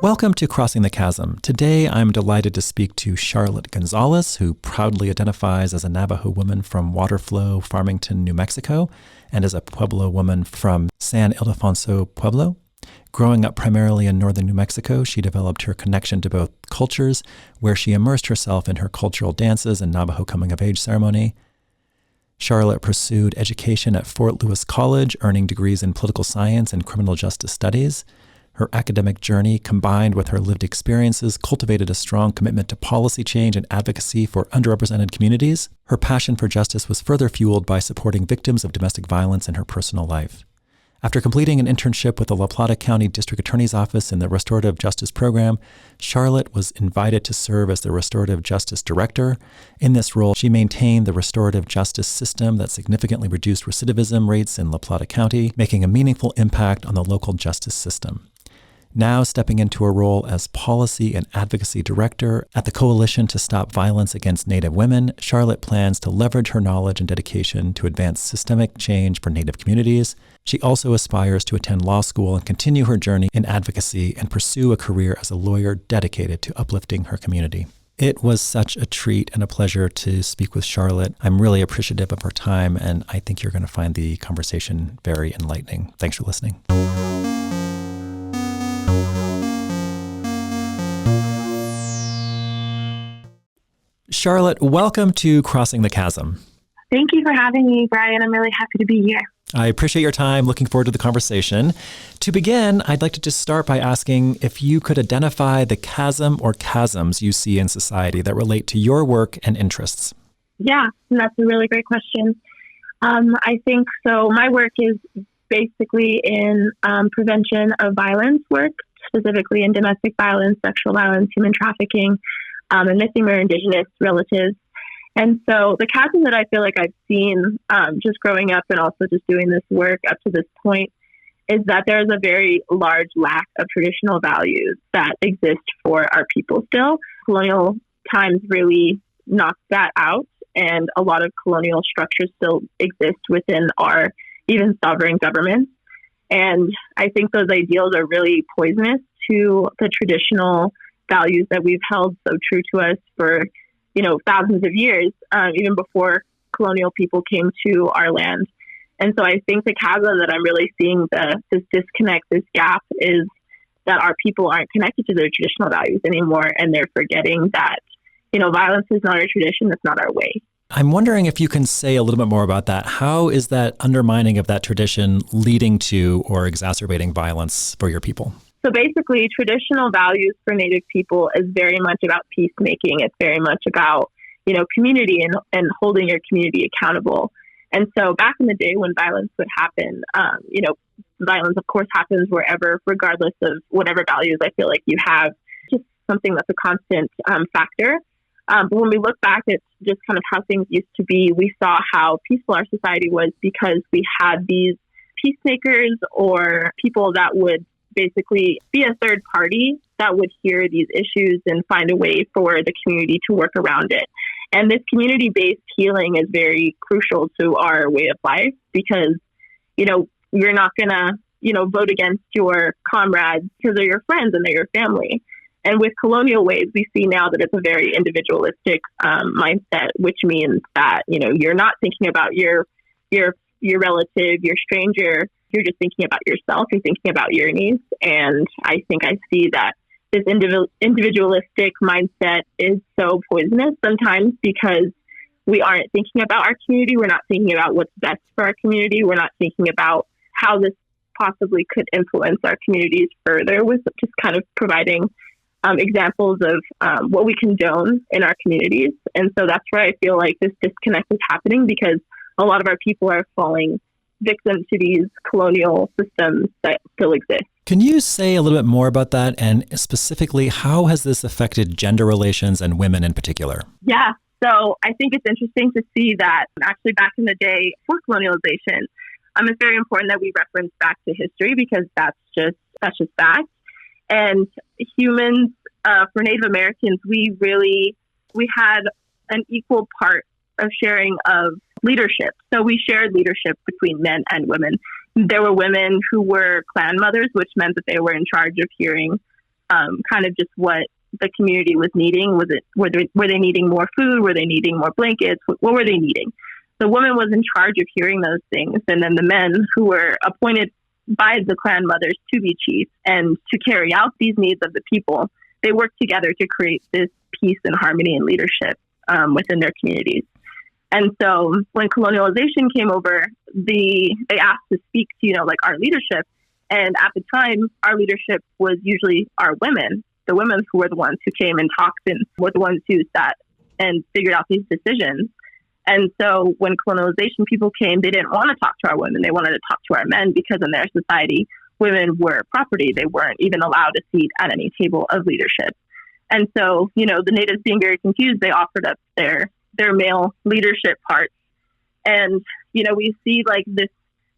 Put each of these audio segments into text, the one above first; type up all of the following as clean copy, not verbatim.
Welcome to Crossing the Chasm. Today, I'm delighted to speak to Charolette Gonzales, who proudly identifies as a Navajo woman from Waterflow, Farmington, New Mexico, and as a Pueblo woman from San Ildefonso, Pueblo. Growing up primarily in northern New Mexico, she developed her connection to both cultures, where she immersed herself in her cultural dances and Navajo coming-of-age ceremony. Charolette pursued education at Fort Lewis College, earning degrees in political science and criminal justice studies. Her academic journey, combined with her lived experiences, cultivated a strong commitment to policy change and advocacy for underrepresented communities. Her passion for justice was further fueled by supporting victims of domestic violence in her personal life. After completing an internship with the La Plata County District Attorney's Office in the Restorative Justice Program, Charolette was invited to serve as the Restorative Justice Director. In this role, she maintained the restorative justice system that significantly reduced recidivism rates in La Plata County, making a meaningful impact on the local justice system. Now stepping into a role as Policy and Advocacy Director at the Coalition to Stop Violence Against Native Women, Charolette plans to leverage her knowledge and dedication to advance systemic change for Native communities. She also aspires to attend law school and continue her journey in advocacy and pursue a career as a lawyer dedicated to uplifting her community. It was such a treat and a pleasure to speak with Charolette. I'm really appreciative of her time, and I think you're going to find the conversation very enlightening. Thanks for listening. Charolette, welcome to Crossing the Chasm. Thank you for having me, Brian. I'm really happy to be here. I appreciate your time. Looking forward to the conversation. To begin, I'd like to just start by asking if you could identify the chasm or chasms you see in society that relate to your work and interests. Yeah, that's a really great question. I think so. My work is basically in prevention of violence work, specifically in domestic violence, sexual violence, human trafficking, and missing or indigenous relatives. And so the chasm that I feel like I've seen just growing up and also just doing this work up to this point is that there's a very large lack of traditional values that exist for our people still. Colonial times really knocked that out, and a lot of colonial structures still exist within our even sovereign governments. And I think those ideals are really poisonous to the traditional values that we've held so true to us for, thousands of years, even before colonial people came to our land. And so I think the chasm that I'm really seeing, this disconnect, this gap, is that our people aren't connected to their traditional values anymore, and they're forgetting that, violence is not our tradition, it's not our way. I'm wondering if you can say a little bit more about that. How is that undermining of that tradition leading to or exacerbating violence for your people? So basically, traditional values for Native people is very much about peacemaking. It's very much about, community and holding your community accountable. And so back in the day when violence would happen, violence, of course, happens wherever, regardless of whatever values I feel like you have. Just something that's a constant factor. But when we look back at just kind of how things used to be, we saw how peaceful our society was because we had these peacemakers or people that would basically be a third party that would hear these issues and find a way for the community to work around it. And this community-based healing is very crucial to our way of life because, you're not going to, vote against your comrades because they're your friends and they're your family. And with colonial ways, we see now that it's a very individualistic mindset, which means that, you're not thinking about your relative, your stranger. You're just thinking about yourself. You're thinking about your needs. And I think I see that this individualistic mindset is so poisonous sometimes because we aren't thinking about our community. We're not thinking about what's best for our community. We're not thinking about how this possibly could influence our communities further with just kind of providing examples of what we condone in our communities. And so that's where I feel like this disconnect is happening because a lot of our people are falling victim to these colonial systems that still exist. Can you say a little bit more about that? And specifically, how has this affected gender relations and women in particular? Yeah. So I think it's interesting to see that actually back in the day, before colonialization, It's very important that we reference back to history because that's just fact. And humans, for Native Americans, we had an equal part of sharing of leadership. So we shared leadership between men and women. There were women who were clan mothers, which meant that they were in charge of hearing kind of just what the community was needing. Were they needing more food? Were they needing more blankets? What were they needing? The woman was in charge of hearing those things. And then the men who were appointed by the clan mothers to be chiefs and to carry out these needs of the people, they worked together to create this peace and harmony and leadership within their communities. And so when colonialization came over, they asked to speak to, like our leadership. And at the time, our leadership was usually our women, the women who were the ones who came and talked and were the ones who sat and figured out these decisions. And so when colonization people came, they didn't want to talk to our women. They wanted to talk to our men because in their society, women were property. They weren't even allowed a seat at any table of leadership. And so, the natives being very confused, they offered up their male leadership parts. And, we see like this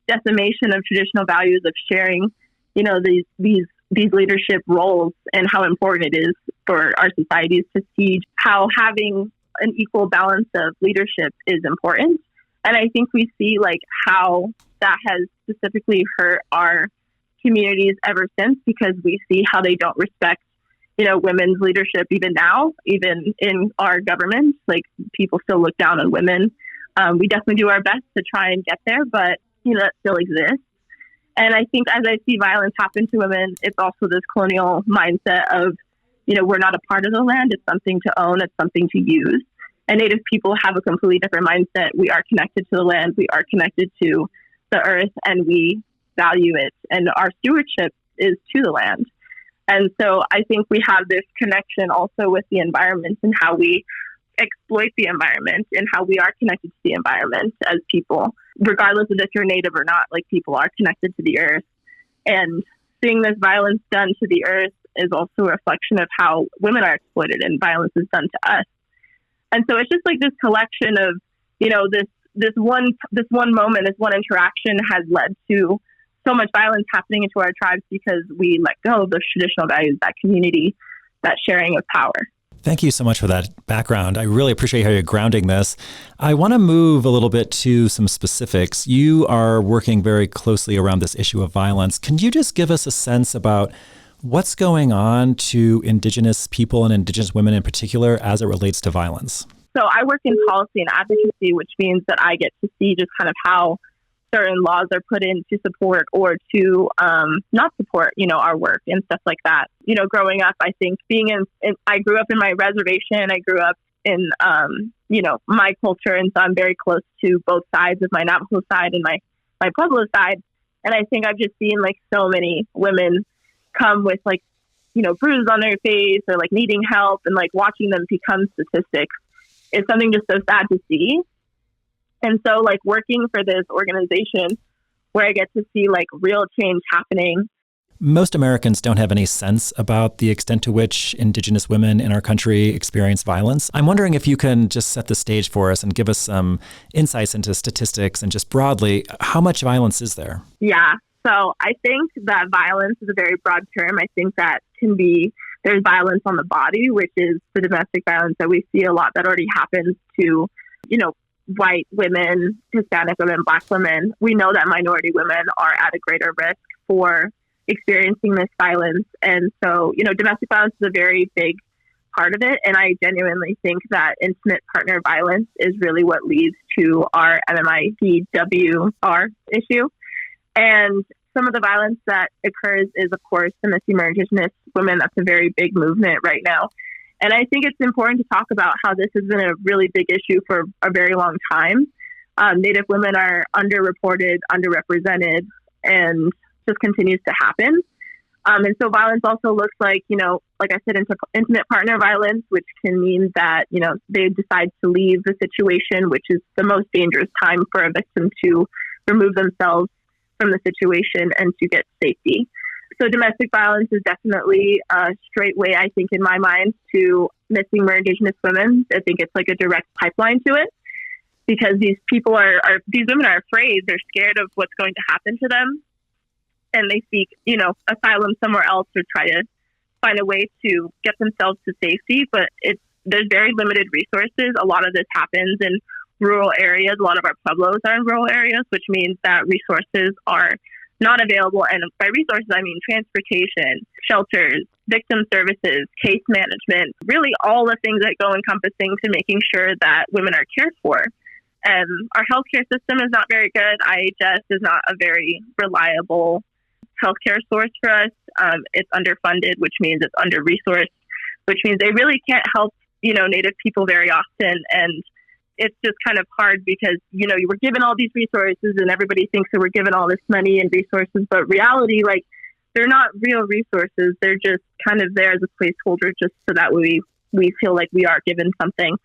decimation of traditional values of sharing, these leadership roles and how important it is for our societies to see how having an equal balance of leadership is important. And I think we see like how that has specifically hurt our communities ever since, because we see how they don't respect, women's leadership even now, even in our government. Like people still look down on women. We definitely do our best to try and get there, but that still exists. And I think as I see violence happen to women, it's also this colonial mindset of, we're not a part of the land. It's something to own. It's something to use. And Native people have a completely different mindset. We are connected to the land. We are connected to the earth, and we value it. And our stewardship is to the land. And so I think we have this connection also with the environment and how we exploit the environment and how we are connected to the environment as people, regardless of if you're Native or not. Like people are connected to the earth, and seeing this violence done to the earth is also a reflection of how women are exploited and violence is done to us. And so it's just like this collection of, this one moment, this one interaction has led to so much violence happening into our tribes because we let go of those traditional values, that community, that sharing of power. Thank you so much for that background. I really appreciate how you're grounding this. I want to move a little bit to some specifics. You are working very closely around this issue of violence. Can you just give us a sense about what's going on to Indigenous people and Indigenous women in particular as it relates to violence? So I work in policy and advocacy, which means that I get to see just kind of how certain laws are put in to support or to not support, our work and stuff like that. Growing up, I think I grew up in my reservation. I grew up in, my culture. And so I'm very close to both sides of my Navajo side and my Pueblo side. And I think I've just seen like so many women come with like, bruises on their face or like needing help, and like watching them become statistics is something just so sad to see. And so like working for this organization where I get to see like real change happening. Most Americans don't have any sense about the extent to which Indigenous women in our country experience violence. I'm wondering if you can just set the stage for us and give us some insights into statistics and just broadly, how much violence is there? Yeah. So I think that violence is a very broad term. I think that there's violence on the body, which is the domestic violence that we see a lot that already happens to, white women, Hispanic women, Black women. We know that minority women are at a greater risk for experiencing this violence. And so, domestic violence is a very big part of it. And I genuinely think that intimate partner violence is really what leads to our MMIPWR issue. And some of the violence that occurs is, of course, the missing Indigenous women. That's a very big movement right now. And I think it's important to talk about how this has been a really big issue for a very long time. Native women are underreported, underrepresented, and just continues to happen. And so violence also looks like, like I said, intimate partner violence, which can mean that, they decide to leave the situation, which is the most dangerous time for a victim to remove themselves from the situation and to get safety. So domestic violence is definitely a straight way, I think, in my mind, to missing Indigenous women. I think it's like a direct pipeline to it. because these women are afraid. They're scared of what's going to happen to them. And they seek, asylum somewhere else or try to find a way to get themselves to safety. But there's very limited resources. A lot of this happens in rural areas. A lot of our pueblos are in rural areas, which means that resources are not available. And by resources, I mean transportation, shelters, victim services, case management, really all the things that go encompassing to making sure that women are cared for. Our healthcare system is not very good. IHS is not a very reliable healthcare source for us. It's underfunded, which means it's under-resourced, which means they really can't help, Native people very often. And it's just kind of hard because, you were given all these resources and everybody thinks that we're given all this money and resources, but reality, they're not real resources. They're just kind of there as a placeholder just so that we feel like we are given something.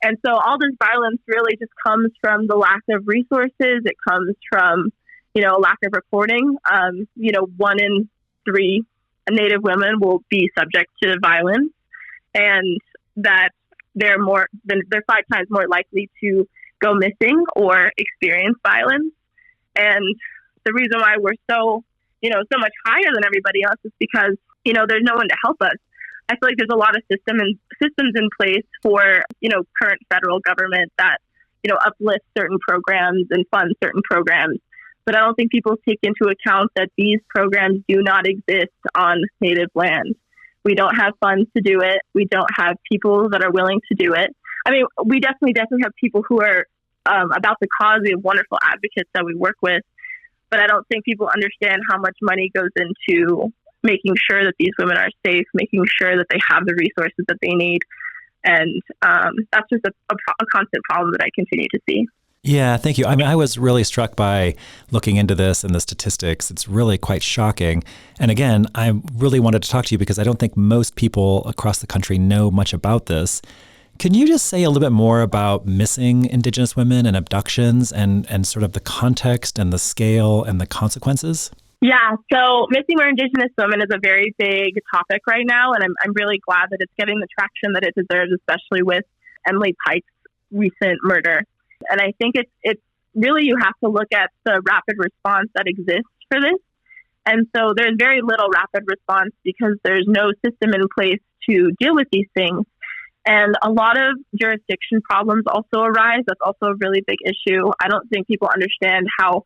And so all this violence really just comes from the lack of resources. It comes from, lack of reporting. 1 in 3 Native women will be subject to violence, and that they're 5 times more likely to go missing or experience violence. And the reason why we're so much higher than everybody else is because, there's no one to help us. I feel like there's a lot of systems in place for, current federal government that, uplift certain programs and fund certain programs. But I don't think people take into account that these programs do not exist on Native land. We don't have funds to do it. We don't have people that are willing to do it. I mean, we definitely have people who are about the cause. We have wonderful advocates that we work with. But I don't think people understand how much money goes into making sure that these women are safe, making sure that they have the resources that they need. And that's just a constant problem that I continue to see. Yeah, thank you. I mean, I was really struck by looking into this and the statistics. It's really quite shocking. And again, I really wanted to talk to you because I don't think most people across the country know much about this. Can you just say a little bit more about missing Indigenous women and abductions and sort of the context and the scale and the consequences? Yeah, so missing or Indigenous women is a very big topic right now, and I'm really glad that it's getting the traction that it deserves, especially with Emily Pike's recent murder. And I think it's really, you have to look at the rapid response that exists for this. And so there's very little rapid response because there's no system in place to deal with these things. And a lot of jurisdiction problems also arise. That's also a really big issue. I don't think people understand how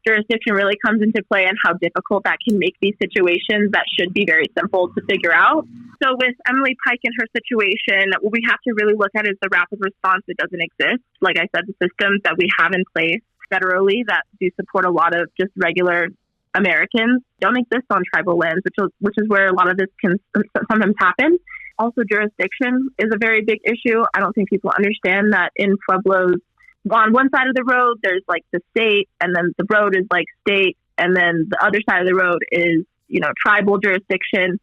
jurisdiction really comes into play and how difficult that can make these situations that should be very simple to figure out. So with Emily Pike and her situation, what we have to really look at is the rapid response that doesn't exist. Like I said, the systems that we have in place federally that do support a lot of just regular Americans don't exist on tribal lands, which is where a lot of this can sometimes happen. Also, jurisdiction is a very big issue. I don't think people understand that in Pueblos, on one side of the road, there's the state, and then the road is state, and then the other side of the road is, tribal jurisdiction.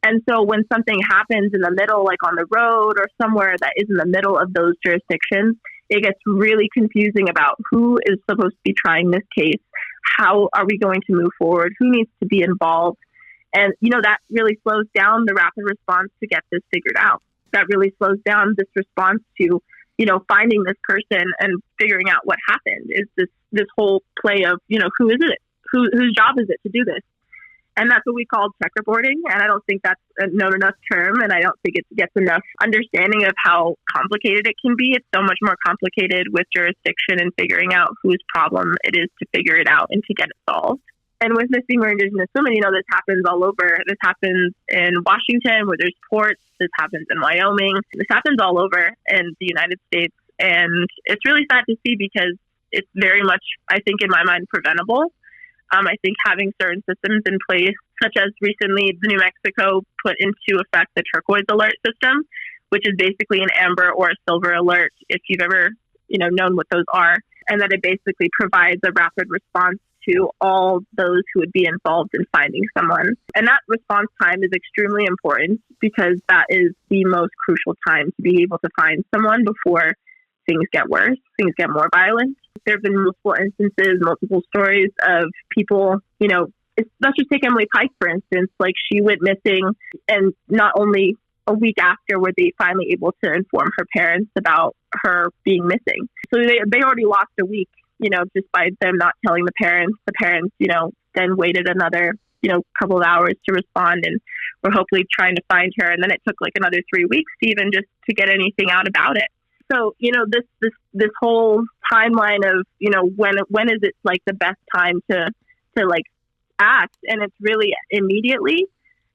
And so when something happens in the middle, on the road or somewhere that is in the middle of those jurisdictions, it gets really confusing about who is supposed to be trying this case. How are we going to move forward? Who needs to be involved? And, that really slows down the rapid response to get this figured out. That really slows down this response to, finding this person and figuring out what happened. Is this whole play of, who is it? Whose job is it to do this? And that's what we call checkerboarding. And I don't think that's a known enough term. And I don't think it gets enough understanding of how complicated it can be. It's so much more complicated with jurisdiction and figuring out whose problem it is to figure it out and to get it solved. And with missing or Indigenous women, this happens all over. This happens in Washington where there's ports. This happens in Wyoming. This happens all over in the United States. And it's really sad to see because it's very much, I think, in my mind, preventable. I think having certain systems in place, such as recently the New Mexico put into effect the turquoise alert system, which is basically an amber or a silver alert, if you've ever, known what those are, and that it basically provides a rapid response to all those who would be involved in finding someone. And that response time is extremely important because that is the most crucial time to be able to find someone before things get worse, things get more violent. There have been multiple instances, multiple stories of people, let's just take Emily Pike, for instance, she went missing, and not only a week after were they finally able to inform her parents about her being missing. So they already lost a week, just by them not telling the parents. The parents, then waited another, couple of hours to respond and were hopefully trying to find her. And then it took like another 3 weeks even just to get anything out about it. So, this whole timeline of, when is it like the best time to like act? And it's really immediately.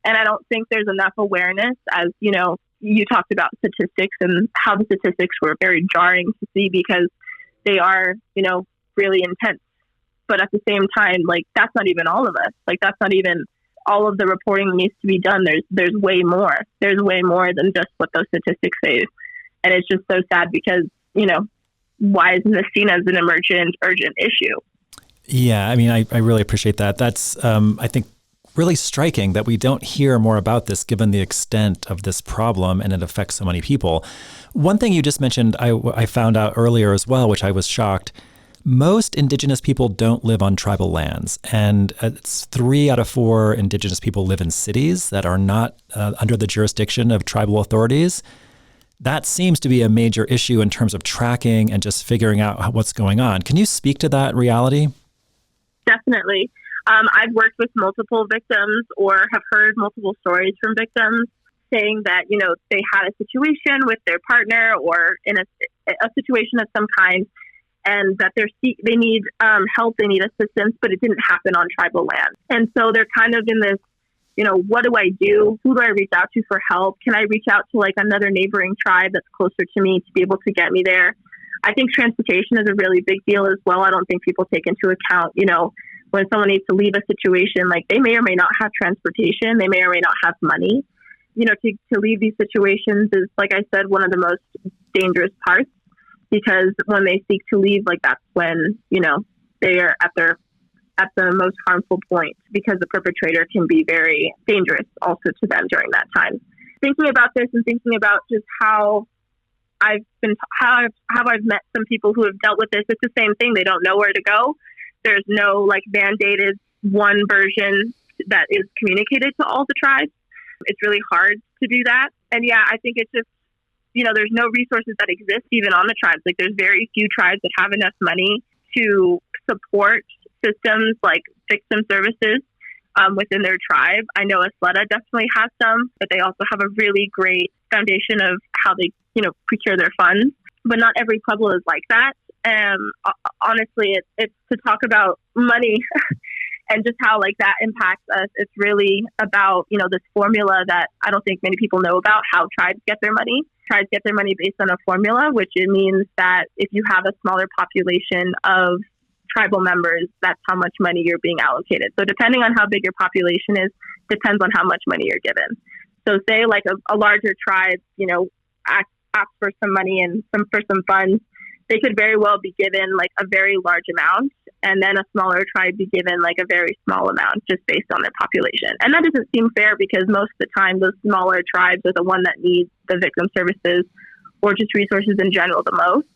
And I don't think there's enough awareness, as, you talked about statistics and how the statistics were very jarring to see because they are, really intense. But at the same time, like, that's not even all of us. Like, that's not even all of the reporting that needs to be done. There's way more. There's way more than just what those statistics say. And it's just so sad because, why isn't this seen as an urgent issue? Yeah, I mean, I really appreciate that. That's, I think, really striking that we don't hear more about this given the extent of this problem and it affects so many people. One thing you just mentioned, I found out earlier as well, which I was shocked. Most Indigenous people don't live on tribal lands, and it's 3 out of 4 Indigenous people live in cities that are not under the jurisdiction of tribal authorities. That seems to be a major issue in terms of tracking and just figuring out what's going on. Can you speak to that reality? Definitely. I've worked with multiple victims or have heard multiple stories from victims saying that, they had a situation with their partner or in a situation of some kind, and that they need help, they need assistance, but it didn't happen on tribal land. And so they're kind of in this, what do I do? Who do I reach out to for help? Can I reach out to like another neighboring tribe that's closer to me to be able to get me there? I think transportation is a really big deal as well. I don't think people take into account, when someone needs to leave a situation, like they may or may not have transportation, they may or may not have money. To leave these situations is, like I said, one of the most dangerous parts, because when they seek to leave, like that's when, they are at the most harmful point, because the perpetrator can be very dangerous also to them during that time. Thinking about this and thinking about just how I've met some people who have dealt with this, it's the same thing. They don't know where to go. There's no like mandated one version that is communicated to all the tribes. It's really hard to do that. And yeah, I think it's just, there's no resources that exist even on the tribes. Like there's very few tribes that have enough money to support systems like victim services within their tribe. I know Isleta definitely has some, but they also have a really great foundation of how they, procure their funds. But not every Pueblo is like that. Honestly, it's to talk about money and just how like that impacts us. It's really about, this formula that I don't think many people know about, how tribes get their money. Tribes get their money based on a formula, which it means that if you have a smaller population of tribal members, that's how much money you're being allocated. So depending on how big your population is, depends on how much money you're given. So say like a larger tribe, ask for some money and for some funds, they could very well be given like a very large amount, and then a smaller tribe be given like a very small amount just based on their population. And that doesn't seem fair, because most of the time those smaller tribes are the one that needs the victim services or just resources in general the most.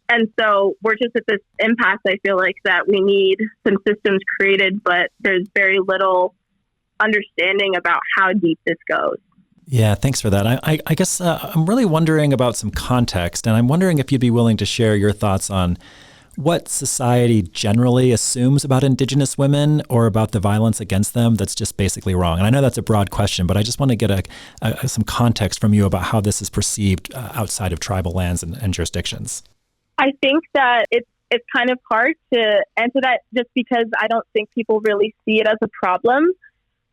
And so we're just at this impasse, I feel like, that we need some systems created, but there's very little understanding about how deep this goes. Yeah, thanks for that. I guess I'm really wondering about some context, and I'm wondering if you'd be willing to share your thoughts on what society generally assumes about Indigenous women or about the violence against them that's just basically wrong. And I know that's a broad question, but I just want to get some context from you about how this is perceived outside of tribal lands and jurisdictions. I think that it's kind of hard to answer that just because I don't think people really see it as a problem.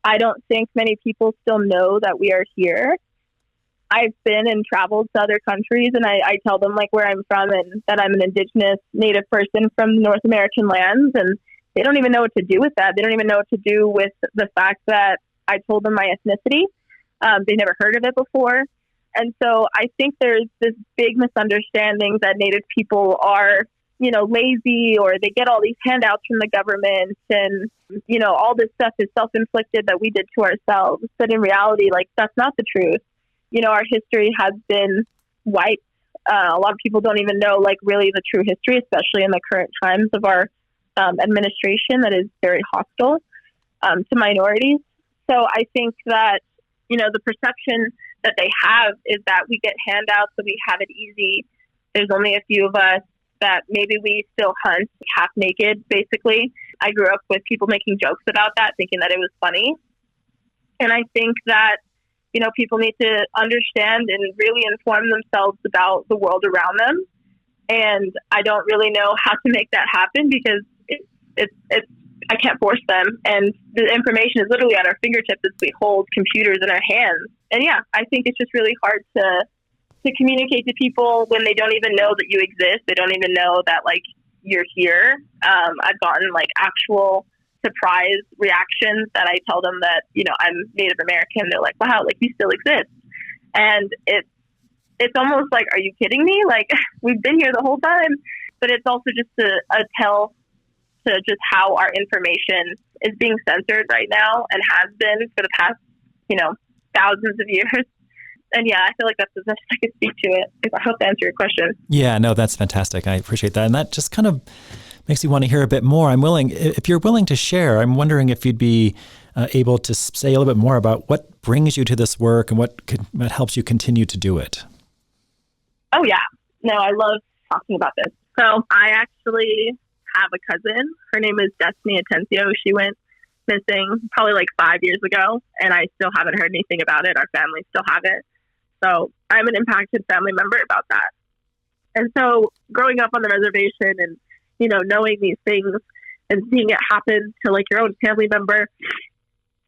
I don't think many people still know that we are here. I've been and traveled to other countries, and I tell them like where I'm from and that I'm an Indigenous Native person from North American lands, and they don't even know what to do with that. They don't even know what to do with the fact that I told them my ethnicity. They never heard of it before. And so I think there's this big misunderstanding that Native people are, lazy, or they get all these handouts from the government, and, all this stuff is self-inflicted that we did to ourselves. But in reality, like, that's not the truth. Our history has been wiped. A lot of people don't even know, like, really the true history, especially in the current times of our administration that is very hostile to minorities. So I think that, the perception that they have is that we get handouts and we have it easy. There's only a few of us that maybe we still hunt half naked, basically. I grew up with people making jokes about that, thinking that it was funny. And I think that, people need to understand and really inform themselves about the world around them. And I don't really know how to make that happen because I can't force them. And the information is literally at our fingertips as we hold computers in our hands. And yeah, I think it's just really hard to communicate to people when they don't even know that you exist. They don't even know that you're here. I've gotten actual surprise reactions that I tell them that, I'm Native American. They're like, wow, you still exist. And it's almost like, are you kidding me? We've been here the whole time. But it's also just a tell to just how our information is being censored right now and has been for the past, thousands of years. And yeah, I feel like that's as much as I could speak to it. I hope to answer your question. Yeah, no, that's fantastic. I appreciate that. And that just kind of makes me want to hear a bit more. If you're willing to share, I'm wondering if you'd be able to say a little bit more about what brings you to this work and what helps you continue to do it. Oh, yeah. No, I love talking about this. So I actually have a cousin. Her name is Destiny Atencio. She went missing probably 5 years ago, and I still haven't heard anything about it. Our family still haven't. So I'm an impacted family member about that. And so growing up on the reservation and, knowing these things and seeing it happen to your own family member,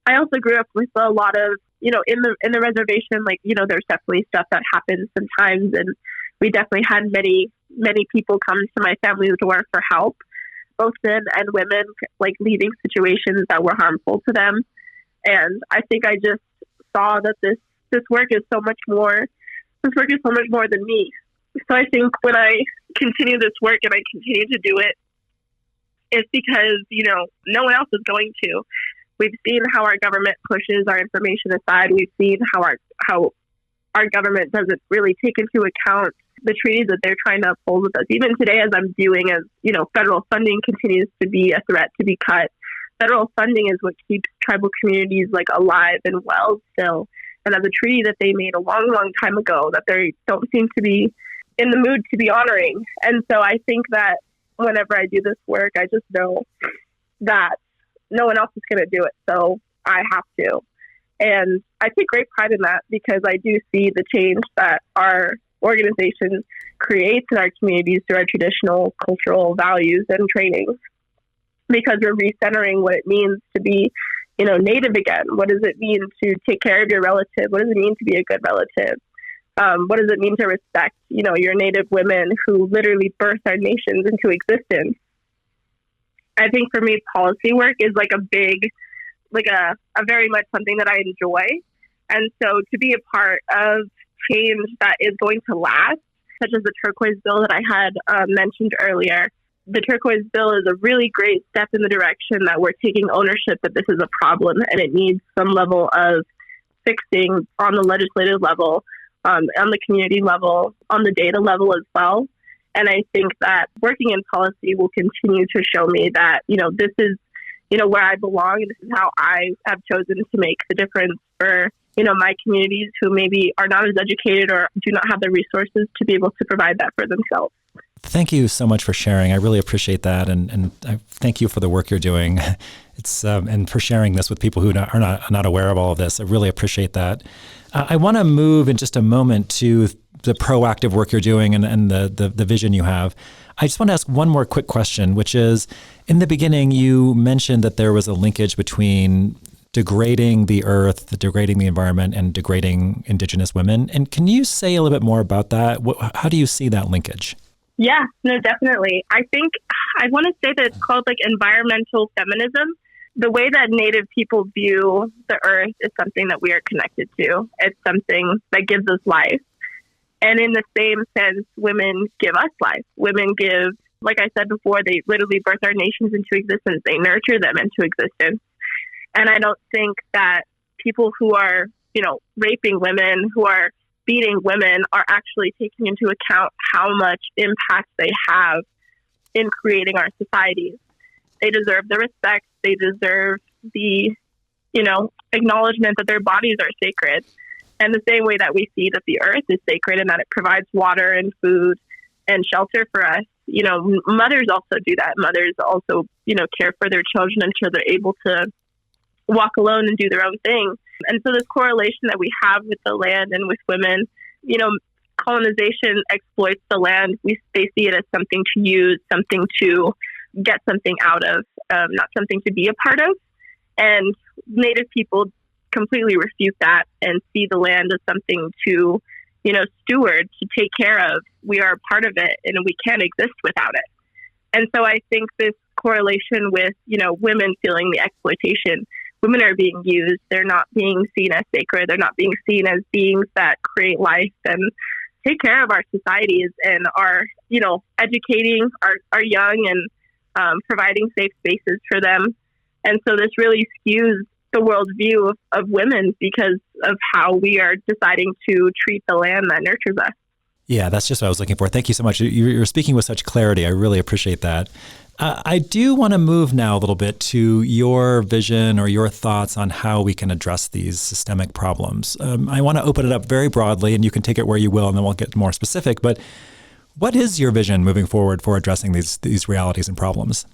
I also grew up with a lot of, in the reservation, there's definitely stuff that happens sometimes. And we definitely had many, many people come to my family's door for help, both men and women, leaving situations that were harmful to them. And I think I just saw that this work is so much more. This work is so much more than me. So I think when I continue this work and I continue to do it, it's because, no one else is going to. We've seen how our government pushes our information aside. We've seen how our government doesn't really take into account the treaties that they're trying to uphold with us. Even today, as I'm doing, as federal funding continues to be a threat to be cut. Federal funding is what keeps tribal communities alive and well still. And that's a treaty that they made a long, long time ago that they don't seem to be in the mood to be honoring. And so I think that whenever I do this work, I just know that no one else is going to do it. So I have to. And I take great pride in that because I do see the change that our organization creates in our communities through our traditional cultural values and trainings, because we're recentering what it means to be, Native again. What does it mean to take care of your relative? What does it mean to be a good relative? What does it mean to respect, your Native women who literally birthed our nations into existence? I think for me, policy work is a big, a very much something that I enjoy. And so to be a part of change that is going to last, such as the turquoise bill that I had mentioned earlier, the turquoise bill is a really great step in the direction that we're taking ownership that this is a problem and it needs some level of fixing on the legislative level, on the community level, on the data level as well. And I think that working in policy will continue to show me that, this is, where I belong. And this is how I have chosen to make the difference for, my communities who maybe are not as educated or do not have the resources to be able to provide that for themselves. Thank you so much for sharing. I really appreciate that. And I thank you for the work you're doing. It's and for sharing this with people who are not aware of all of this. I really appreciate that. I want to move in just a moment to the proactive work you're doing and the vision you have. I just want to ask one more quick question, which is, in the beginning, you mentioned that there was a linkage between degrading the earth, degrading the environment, and degrading indigenous women. And can you say a little bit more about that? How do you see that linkage? Yeah, no, definitely. I think I want to say that it's called environmental feminism. The way that Native people view the earth is something that we are connected to. It's something that gives us life. And in the same sense, women give us life. Women give, like I said before, they literally birth our nations into existence. They nurture them into existence. And I don't think that people who are, raping women, who are beating women, are actually taking into account how much impact they have in creating our societies. They deserve the respect. They deserve the, acknowledgement that their bodies are sacred. And the same way that we see that the earth is sacred and that it provides water and food and shelter for us, mothers also do that. Mothers also, care for their children until they're able to walk alone and do their own thing. And so this correlation that we have with the land and with women, colonization exploits the land. They see it as something to use, something to get something out of, not something to be a part of. And Native people completely refute that and see the land as something to, steward, to take care of. We are a part of it and we can't exist without it. And so I think this correlation with, women feeling the exploitation, women are being used. They're not being seen as sacred. They're not being seen as beings that create life and take care of our societies and are, educating our young and providing safe spaces for them. And so this really skews the worldview of women because of how we are deciding to treat the land that nurtures us. Yeah, that's just what I was looking for. Thank you so much. You're speaking with such clarity. I really appreciate that. I do want to move now a little bit to your vision or your thoughts on how we can address these systemic problems. I want to open it up very broadly, and you can take it where you will, and then we'll get more specific. But what is your vision moving forward for addressing these realities and problems?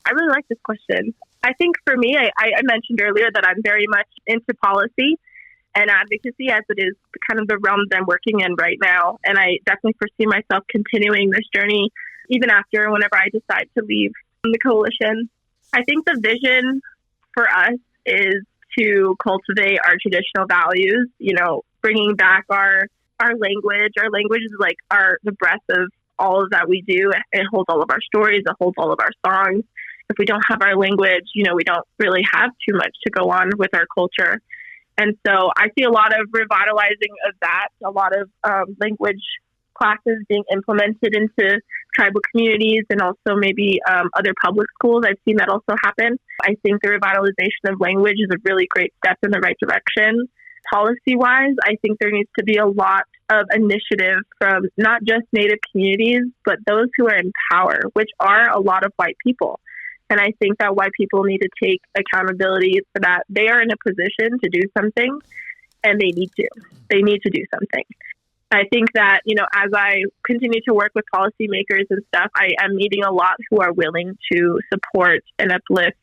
I really like this question. I think for me, I mentioned earlier that I'm very much into policy and advocacy as it is kind of the realm that I'm working in right now. And I definitely foresee myself continuing this journey even after whenever I decide to leave the coalition. I think the vision for us is to cultivate our traditional values, bringing back our language. Our language is like the breath of all of that we do. It holds all of our stories. It holds all of our songs. If we don't have our language, we don't really have too much to go on with our culture. And so I see a lot of revitalizing of that, a lot of language classes being implemented into tribal communities and also maybe other public schools. I've seen that also happen. I think the revitalization of language is a really great step in the right direction. Policy-wise, I think there needs to be a lot of initiative from not just Native communities, but those who are in power, which are a lot of white people. And I think that white people need to take accountability for that. They are in a position to do something, and they need to. They need to do something. I think that, as I continue to work with policymakers and stuff, I am meeting a lot who are willing to support and uplift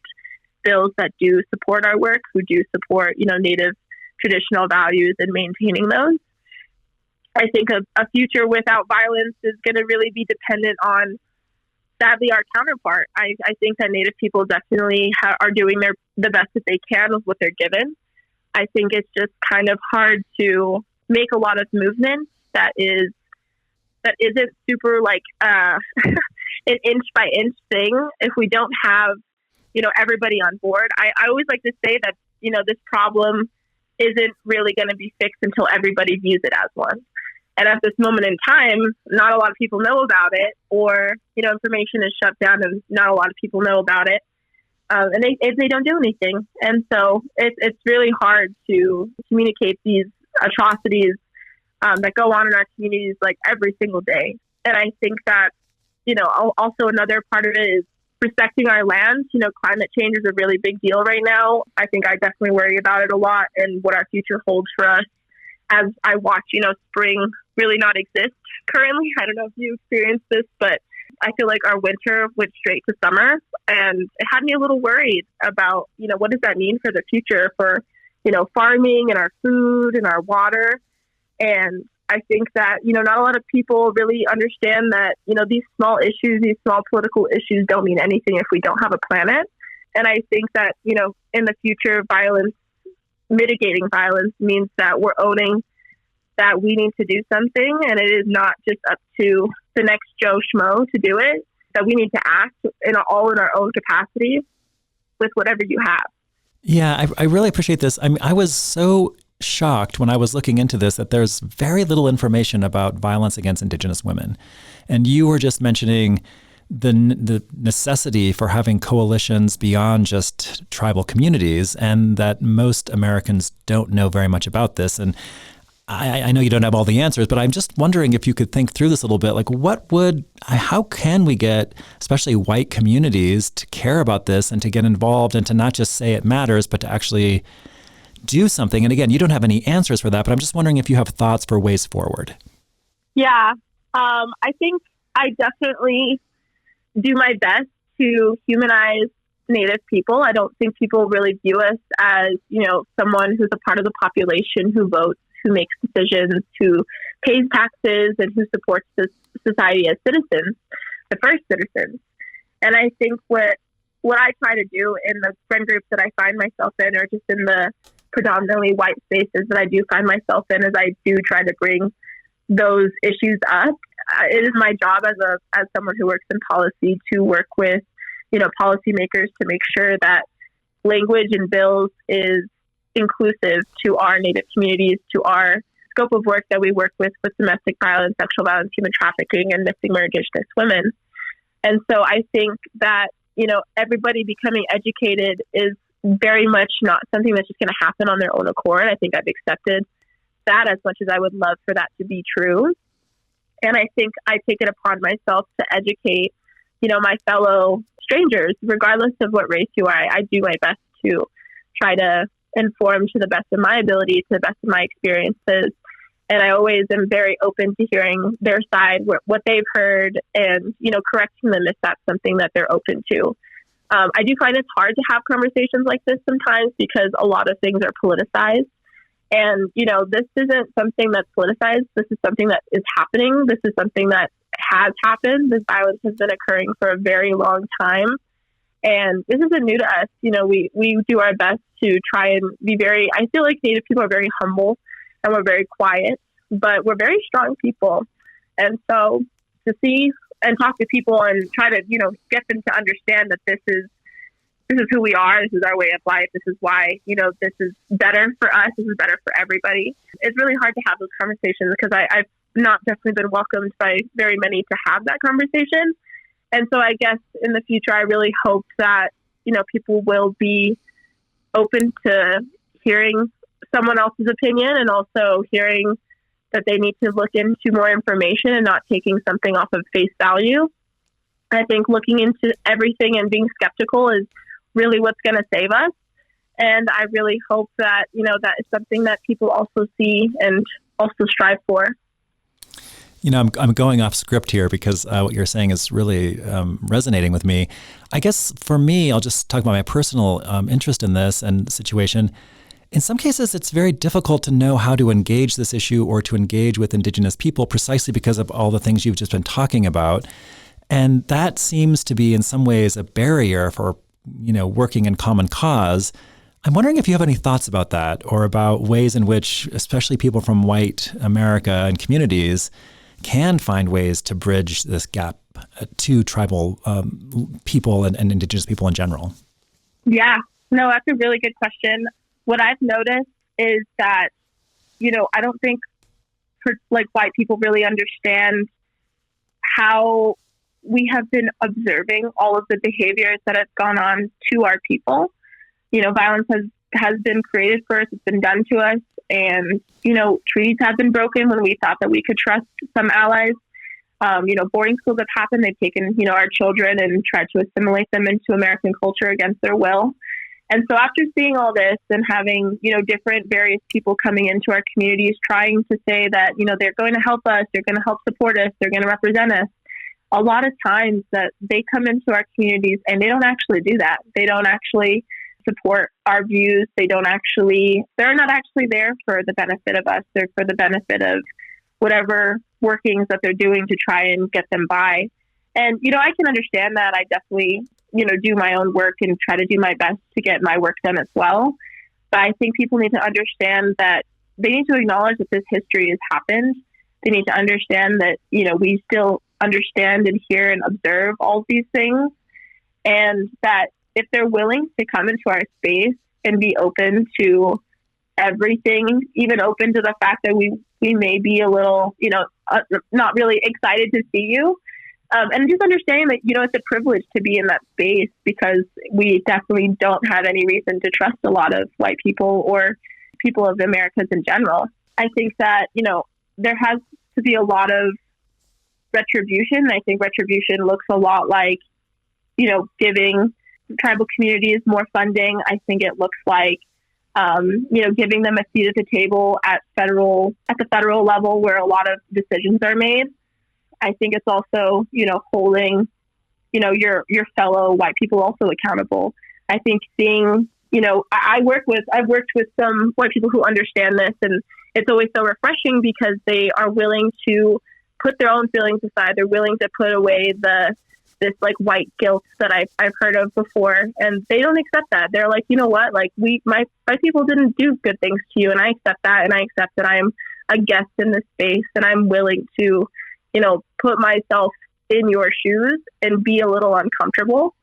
bills that do support our work, who do support, Native traditional values and maintaining those. I think a future without violence is going to really be dependent on, sadly, our counterpart. I think that Native people definitely are doing the best that they can with what they're given. I think it's just kind of hard to make a lot of movement that isn't super like an inch by inch thing if we don't have, everybody on board. I always like to say that, this problem isn't really going to be fixed until everybody views it as one. And at this moment in time, not a lot of people know about it, or, information is shut down and not a lot of people know about it. And they don't do anything. And so it's really hard to communicate these atrocities that go on in our communities like every single day. And I think that, also another part of it is respecting our land. Climate change is a really big deal right now. I think I definitely worry about it a lot and what our future holds for us as I watch, spring really not exist currently. I don't know if you experienced this, but I feel like our winter went straight to summer, and it had me a little worried about, what does that mean for the future for, farming and our food and our water. And I think that, not a lot of people really understand that, these small issues, these small political issues don't mean anything if we don't have a planet. And I think that, in the future, mitigating violence means that we're owning that we need to do something, and it is not just up to the next Joe Schmo to do it, that we need to act all in our own capacity with whatever you have. Yeah, I really appreciate this. I mean, I was so shocked when I was looking into this that there's very little information about violence against Indigenous women. And you were just mentioning the necessity for having coalitions beyond just tribal communities, and that most Americans don't know very much about this. And I know you don't have all the answers, but I'm just wondering if you could think through this a little bit. Like, how can we get, especially white communities, to care about this and to get involved and to not just say it matters, but to actually do something? And again, you don't have any answers for that, but I'm just wondering if you have thoughts for ways forward. Yeah, I think I definitely do my best to humanize Native people. I don't think people really view us as, someone who's a part of the population who votes, who makes decisions, who pays taxes, and who supports the society as citizens, the first citizens. And I think what I try to do in the friend groups that I find myself in, or just in the predominantly white spaces that I do find myself in, is I do try to bring those issues up. It is my job as someone who works in policy to work with, policymakers to make sure that language in bills is inclusive to our Native communities, to our scope of work that we work with domestic violence, sexual violence, human trafficking, and missing or indigenous women. And so I think that, everybody becoming educated is very much not something that's just going to happen on their own accord. I think I've accepted that as much as I would love for that to be true. And I think I take it upon myself to educate, my fellow strangers, regardless of what race you are. I do my best to try to inform to the best of my ability, to the best of my experiences. And I always am very open to hearing their side, what they've heard, and, correcting them if that's something that they're open to. I do find it's hard to have conversations like this sometimes because a lot of things are politicized. And, this isn't something that's politicized. This is something that is happening. This is something that has happened. This violence has been occurring for a very long time. And this isn't new to us. We do our best to try and be I feel like Native people are very humble and we're very quiet, but we're very strong people. And so to see and talk to people and try to, get them to understand that this is who we are. This is our way of life. This is why, this is better for us. This is better for everybody. It's really hard to have those conversations because I've not definitely been welcomed by very many to have that conversation. And so I guess in the future, I really hope that, people will be open to hearing someone else's opinion and also hearing that they need to look into more information and not taking something off of face value. I think looking into everything and being skeptical is really what's going to save us. And I really hope that, that is something that people also see and also strive for. I'm going off script here because what you're saying is really resonating with me. I guess for me, I'll just talk about my personal interest in this and situation. In some cases, it's very difficult to know how to engage this issue or to engage with Indigenous people precisely because of all the things you've just been talking about. And that seems to be in some ways a barrier for, working in common cause. I'm wondering if you have any thoughts about that or about ways in which, especially people from white America and communities, can find ways to bridge this gap to tribal people and Indigenous people in general. Yeah, no, that's a really good question. What I've noticed is that, I don't think white people really understand how we have been observing all of the behaviors that have gone on to our people. Violence has been created for us. It's been done to us. And, treaties have been broken when we thought that we could trust some allies. Boarding schools have happened. They've taken, our children and tried to assimilate them into American culture against their will. And so after seeing all this and having, different various people coming into our communities trying to say that, they're going to help us, they're going to help support us, they're going to represent us, a lot of times that they come into our communities and they don't actually do that. They don't actually support our views. They're not actually there for the benefit of us. They're for the benefit of whatever workings that they're doing to try and get them by. And, I can understand that. I definitely, do my own work and try to do my best to get my work done as well. But I think people need to understand that they need to acknowledge that this history has happened. They need to understand that, we still understand and hear and observe all of these things. And that if they're willing to come into our space and be open to everything, even open to the fact that we may be a little, not really excited to see you. And just understanding that, it's a privilege to be in that space because we definitely don't have any reason to trust a lot of white people or people of the Americas in general. I think that, there has to be a lot of retribution. I think retribution looks a lot like, giving tribal communities more funding. I think it looks like giving them a seat at the table at the federal level where a lot of decisions are made. I think it's also, holding, your fellow white people also accountable. I think seeing, I've worked with some white people who understand this, and it's always so refreshing because they are willing to put their own feelings aside. They're willing to put away this like white guilt that I've heard of before, and they don't accept that. They're like, you know what, like my people didn't do good things to you, and I accept that, and I accept that I'm a guest in this space, and I'm willing to, put myself in your shoes and be a little uncomfortable.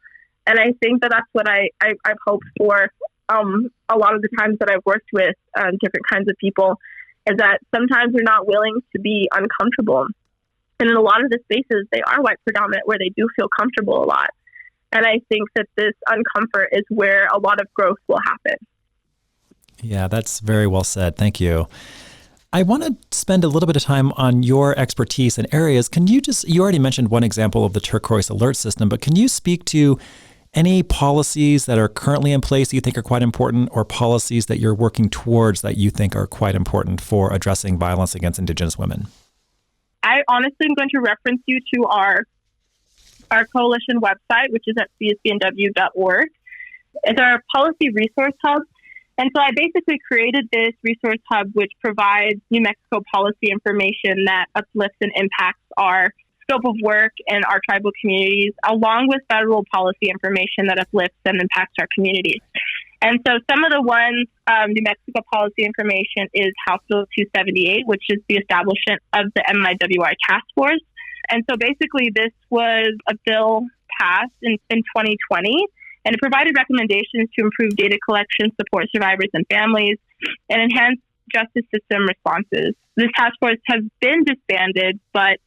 And I think that that's what I've hoped for a lot of the times that I've worked with different kinds of people, is that sometimes they're not willing to be uncomfortable. And in a lot of the spaces, they are white predominant where they do feel comfortable a lot. And I think that this uncomfort is where a lot of growth will happen. Yeah, that's very well said. Thank you. I want to spend a little bit of time on your expertise in areas. You already mentioned one example of the turquoise alert system, but can you speak to any policies that are currently in place that you think are quite important, or policies that you're working towards that you think are quite important for addressing violence against Indigenous women? I honestly am going to reference you to our coalition website, which is at CSVANW.org. It's our policy resource hub. And so I basically created this resource hub, which provides New Mexico policy information that uplifts and impacts our scope of work and our tribal communities, along with federal policy information that uplifts and impacts our communities. And so some of the ones, New Mexico policy information is House Bill 278, which is the establishment of the MIWR task force. And so basically this was a bill passed in 2020, and it provided recommendations to improve data collection, support survivors and families, and enhance justice system responses. This task force has been disbanded, but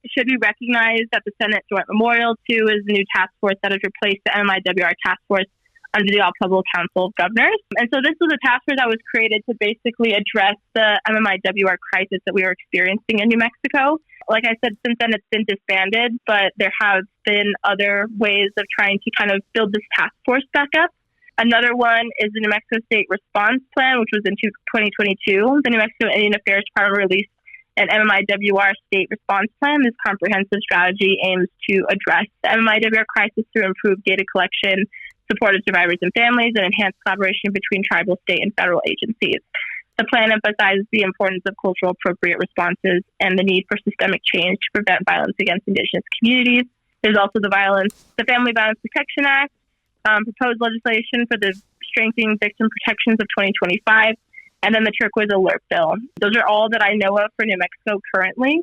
it should be recognized that the Senate Joint Memorial 2 is the new task force that has replaced the MIWR task force under the Pueblo Council of Governors. And so this was a task force that was created to basically address the MIWR crisis that we are experiencing in New Mexico. Like I said, since then it's been disbanded, but there have been other ways of trying to kind of build this task force back up. Another one is the New Mexico State Response Plan, which was in 2022. The New Mexico Indian Affairs Department released an MIWR State Response Plan. This comprehensive strategy aims to address the MIWR crisis through improved data collection, support of survivors and families, and enhanced collaboration between tribal, state, and federal agencies. The plan emphasizes the importance of cultural appropriate responses and the need for systemic change to prevent violence against Indigenous communities. There's also the Family Violence Protection Act, proposed legislation for the Strengthening Victim Protections of 2025, and then the Turquoise Alert Bill. Those are all that I know of for New Mexico currently.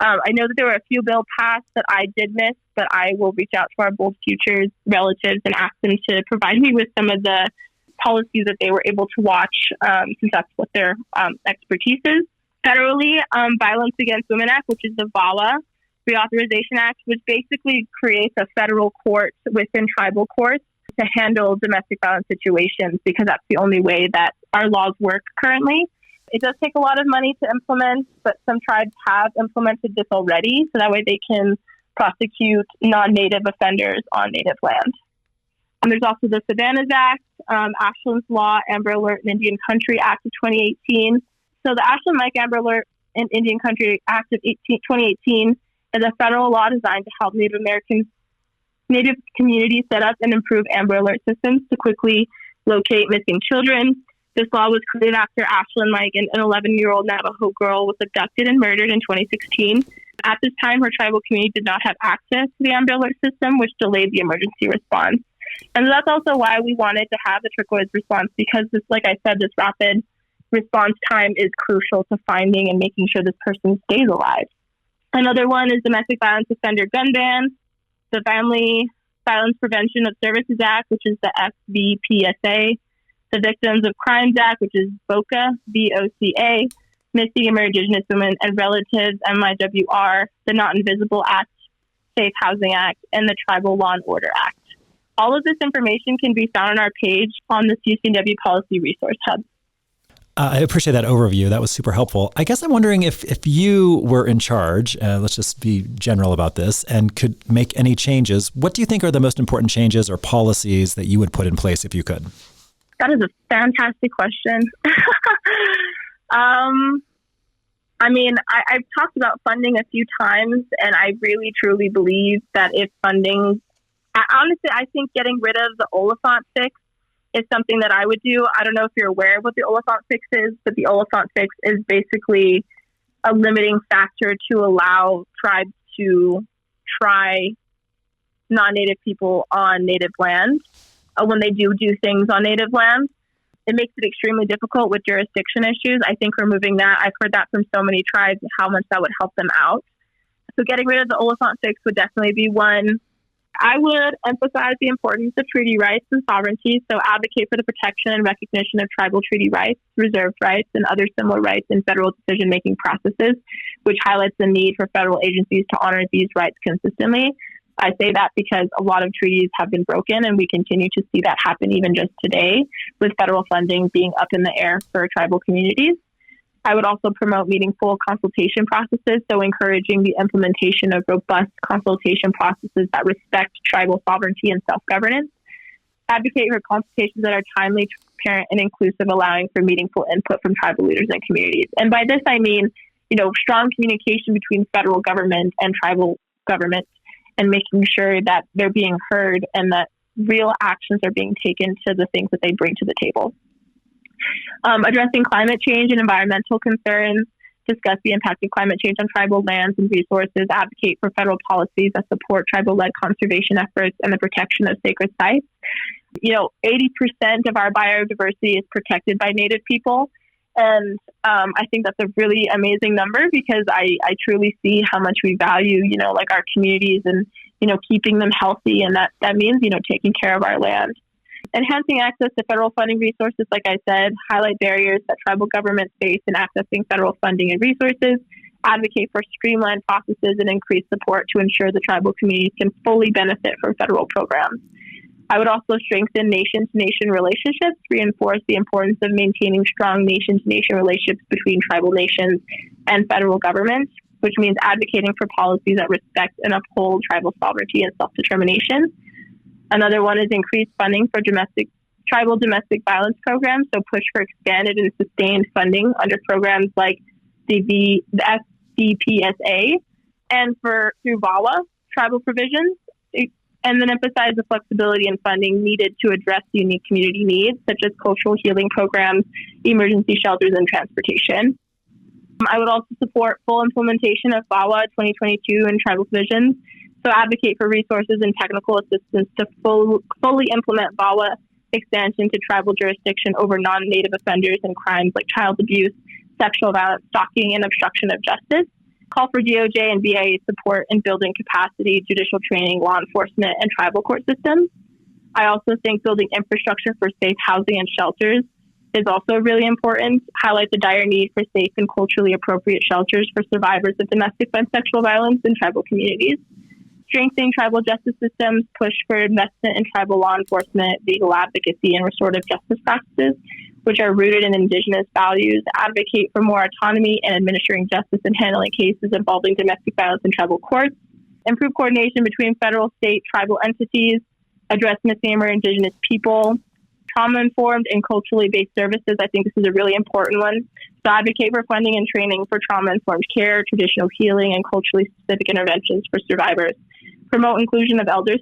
I know that there were a few bills passed that I did miss, but I will reach out to our Bold Futures relatives and ask them to provide me with some of the policies that they were able to watch, since that's what their expertise is. Federally, Violence Against Women Act, which is the VAWA Reauthorization Act, which basically creates a federal court within tribal courts to handle domestic violence situations, because that's the only way that our laws work currently. It does take a lot of money to implement, but some tribes have implemented this already, so that way they can prosecute non-native offenders on native land. And there's also the Savannah's Act, Ashland's Law, Amber Alert, and Indian Country Act of 2018. So the Ashland Mike Amber Alert and Indian Country Act of 2018 is a federal law designed to help Native communities set up and improve Amber Alert systems to quickly locate missing children. This law was created after Ashland Mike, an 11-year-old Navajo girl, was abducted and murdered in 2016. At this time, her tribal community did not have access to the Amber Alert system, which delayed the emergency response. And that's also why we wanted to have the turquoise response, because this, like I said, this rapid response time is crucial to finding and making sure this person stays alive. Another one is Domestic Violence Offender Gun Ban, the Family Violence Prevention of Services Act, which is the FVPSA, the Victims of Crimes Act, which is VOCA, VOCA, Missing and Married Indigenous Women and Relatives, MIWR, the Not Invisible Act, Safe Housing Act, and the Tribal Law and Order Act. All of this information can be found on our page on the CSVANW Policy Resource Hub. I appreciate that overview. That was super helpful. I guess I'm wondering if you were in charge, let's just be general about this, and could make any changes, what do you think are the most important changes or policies that you would put in place if you could? That is a fantastic question. I mean, I've talked about funding a few times, and I really, truly believe that if funding, honestly, I think getting rid of the Oliphant fix is something that I would do. I don't know if you're aware of what the Oliphant fix is, but the Oliphant fix is basically a limiting factor to allow tribes to try non-native people on native land when they do things on native land. It makes it extremely difficult with jurisdiction issues. I think removing that, I've heard that from so many tribes, how much that would help them out. So getting rid of the Oliphant fix would definitely be one. I would emphasize the importance of treaty rights and sovereignty, so advocate for the protection and recognition of tribal treaty rights, reserved rights, and other similar rights in federal decision-making processes, which highlights the need for federal agencies to honor these rights consistently. I say that because a lot of treaties have been broken, and we continue to see that happen even just today, with federal funding being up in the air for tribal communities. I would also promote meaningful consultation processes, so encouraging the implementation of robust consultation processes that respect tribal sovereignty and self-governance. Advocate for consultations that are timely, transparent, and inclusive, allowing for meaningful input from tribal leaders and communities. And by this, I mean, strong communication between federal government and tribal government, and making sure that they're being heard and that real actions are being taken to the things that they bring to the table. Addressing climate change and environmental concerns, discuss the impact of climate change on tribal lands and resources, advocate for federal policies that support tribal-led conservation efforts and the protection of sacred sites. 80% of our biodiversity is protected by Native people. And I think that's a really amazing number, because I truly see how much we value, our communities and, keeping them healthy. And that means, taking care of our land. Enhancing access to federal funding resources, like I said, highlight barriers that tribal governments face in accessing federal funding and resources, advocate for streamlined processes, and increase support to ensure the tribal communities can fully benefit from federal programs. I would also strengthen nation-to-nation relationships, reinforce the importance of maintaining strong nation-to-nation relationships between tribal nations and federal governments, which means advocating for policies that respect and uphold tribal sovereignty and self-determination. Another one is increased funding for tribal domestic violence programs, so push for expanded and sustained funding under programs like the FDPSA and through VAWA tribal provisions, and then emphasize the flexibility and funding needed to address unique community needs, such as cultural healing programs, emergency shelters, and transportation. I would also support full implementation of VAWA 2022 and tribal provisions, so advocate for resources and technical assistance to fully implement VAWA expansion to tribal jurisdiction over non-native offenders and crimes like child abuse, sexual violence, stalking, and obstruction of justice. Call for DOJ and BIA support in building capacity, judicial training, law enforcement, and tribal court systems. I also think building infrastructure for safe housing and shelters is also really important. Highlight the dire need for safe and culturally appropriate shelters for survivors of domestic and sexual violence in tribal communities. Strengthening tribal justice systems, push for investment in tribal law enforcement, legal advocacy, and restorative justice practices, which are rooted in indigenous values. Advocate for more autonomy in administering justice and handling cases involving domestic violence in tribal courts. Improve coordination between federal, state, tribal entities. Address missing or indigenous people. Trauma-informed and culturally based services. I think this is a really important one. So advocate for funding and training for trauma-informed care, traditional healing, and culturally specific interventions for survivors. Promote inclusion of elders,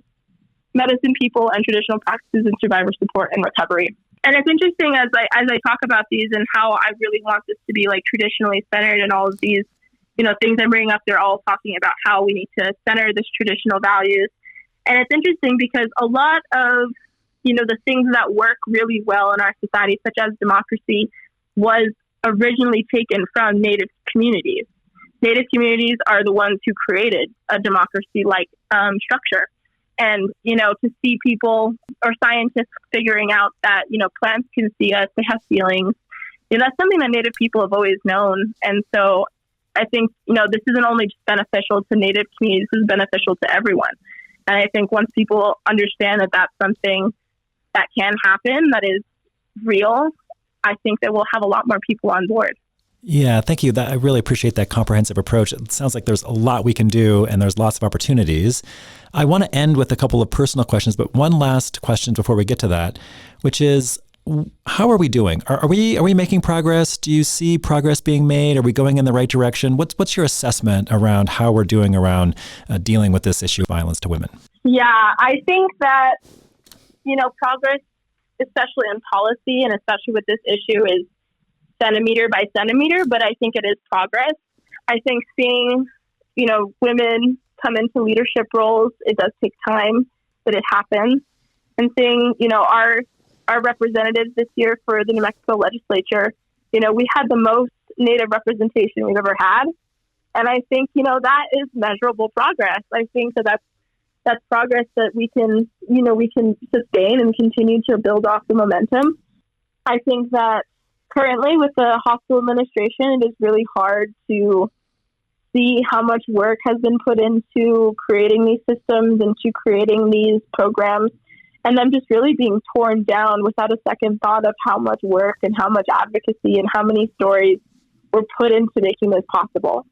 medicine people, and traditional practices in survivor support and recovery. And it's interesting as I talk about these and how I really want this to be traditionally centered, and all of these, things I'm bringing up, they're all talking about how we need to center this traditional values. And it's interesting because a lot of, the things that work really well in our society, such as democracy, was originally taken from Native communities. Native communities are the ones who created a democracy-like structure. And, to see people or scientists figuring out that, plants can see us, they have feelings, that's something that Native people have always known. And so I think, this isn't only just beneficial to Native communities, this is beneficial to everyone. And I think once people understand that that's something that can happen, that is real, I think that we'll have a lot more people on board. Yeah, thank you. I really appreciate that comprehensive approach. It sounds like there's a lot we can do and there's lots of opportunities. I want to end with a couple of personal questions, but one last question before we get to that, which is, how are we doing? Are we making progress? Do you see progress being made? Are we going in the right direction? What's your assessment around how we're doing around dealing with this issue of violence to women? Yeah, I think that, progress, especially in policy and especially with this issue, is centimeter by centimeter, but I think it is progress. I think seeing, women come into leadership roles, it does take time, but it happens. And seeing, our representatives this year for the New Mexico legislature, we had the most Native representation we've ever had. And I think, that is measurable progress. I think that's progress that we can sustain and continue to build off the momentum. I think that currently with the hospital administration, it is really hard to see how much work has been put into creating these systems and to creating these programs, and them just really being torn down without a second thought of how much work and how much advocacy and how many stories were put into making this possible.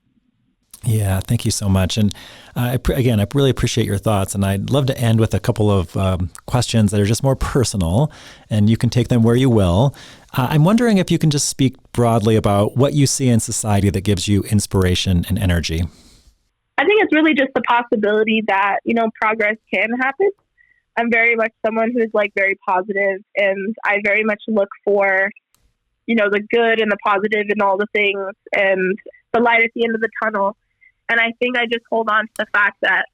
Yeah, thank you so much. And I really appreciate your thoughts. And I'd love to end with a couple of questions that are just more personal, and you can take them where you will. I'm wondering if you can just speak broadly about what you see in society that gives you inspiration and energy. I think it's really just the possibility that, progress can happen. I'm very much someone who's very positive, and I very much look for, the good and the positive in all the things and the light at the end of the tunnel. And I think I just hold on to the fact that,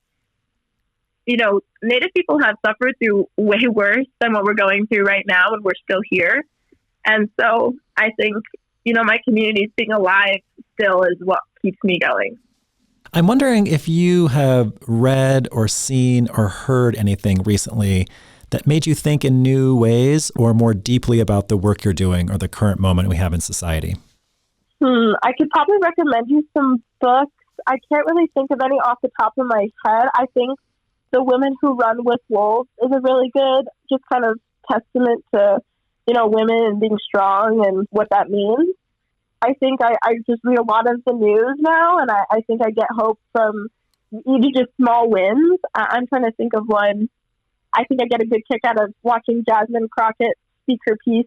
Native people have suffered through way worse than what we're going through right now, and we're still here. And so I think, my communities being alive still is what keeps me going. I'm wondering if you have read or seen or heard anything recently that made you think in new ways or more deeply about the work you're doing or the current moment we have in society. I could probably recommend you some books. I can't really think of any off the top of my head. I think The Women Who Run with Wolves is a really good, just kind of testament to, women and being strong and what that means. I think I just read a lot of the news now, and I think I get hope from even just small wins. I'm trying to think of one. I think I get a good kick out of watching Jasmine Crockett speak her piece.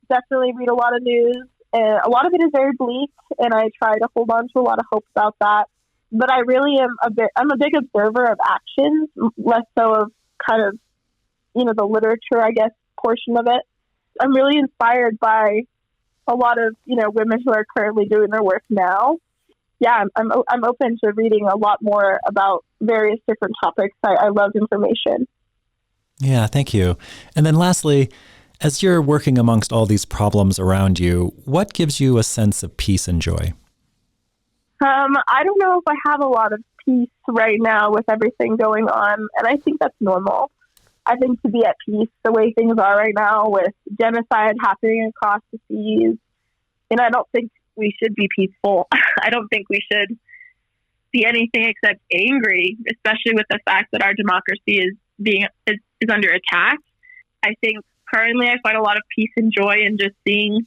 Definitely read a lot of news. And a lot of it is very bleak, and I try to hold on to a lot of hope about that. But I really am I'm a big observer of actions, less so of kind of, the literature, I guess, portion of it. I'm really inspired by a lot of, women who are currently doing their work now. Yeah, I'm open to reading a lot more about various different topics. I love information. Yeah, thank you. And then lastly, as you're working amongst all these problems around you, what gives you a sense of peace and joy? I don't know if I have a lot of peace right now with everything going on, and I think that's normal. I think to be at peace the way things are right now with genocide happening across the seas, and I don't think we should be peaceful. I don't think we should be anything except angry, especially with the fact that our democracy is under attack. I think currently I find a lot of peace and joy in just seeing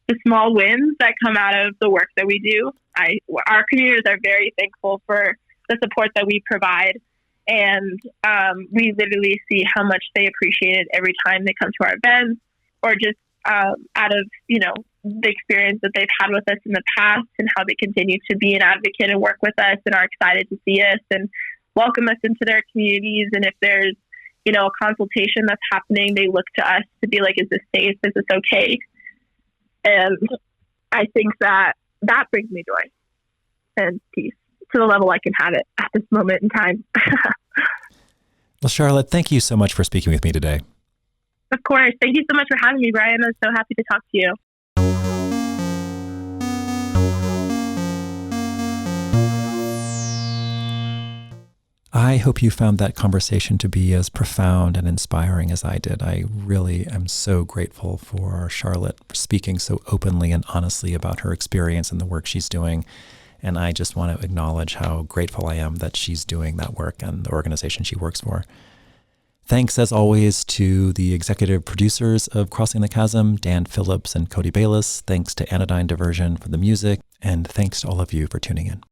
the small wins that come out of the work that we do. Our communities are very thankful for the support that we provide, and we literally see how much they appreciate it every time they come to our events, or just out of the experience that they've had with us in the past, and how they continue to be an advocate and work with us and are excited to see us and welcome us into their communities. And if there's a consultation that's happening, they look to us to be like, is this safe? Is this okay? And I think that brings me joy and peace to the level I can have it at this moment in time. Well, Charolette, thank you so much for speaking with me today. Of course. Thank you so much for having me, Brian. I was so happy to talk to you. I hope you found that conversation to be as profound and inspiring as I did. I really am so grateful for Charolette speaking so openly and honestly about her experience and the work she's doing. And I just want to acknowledge how grateful I am that she's doing that work and the organization she works for. Thanks, as always, to the executive producers of Crossing the Chasm, Dan Phillips and Cody Bayless. Thanks to Anodyne Diversion for the music. And thanks to all of you for tuning in.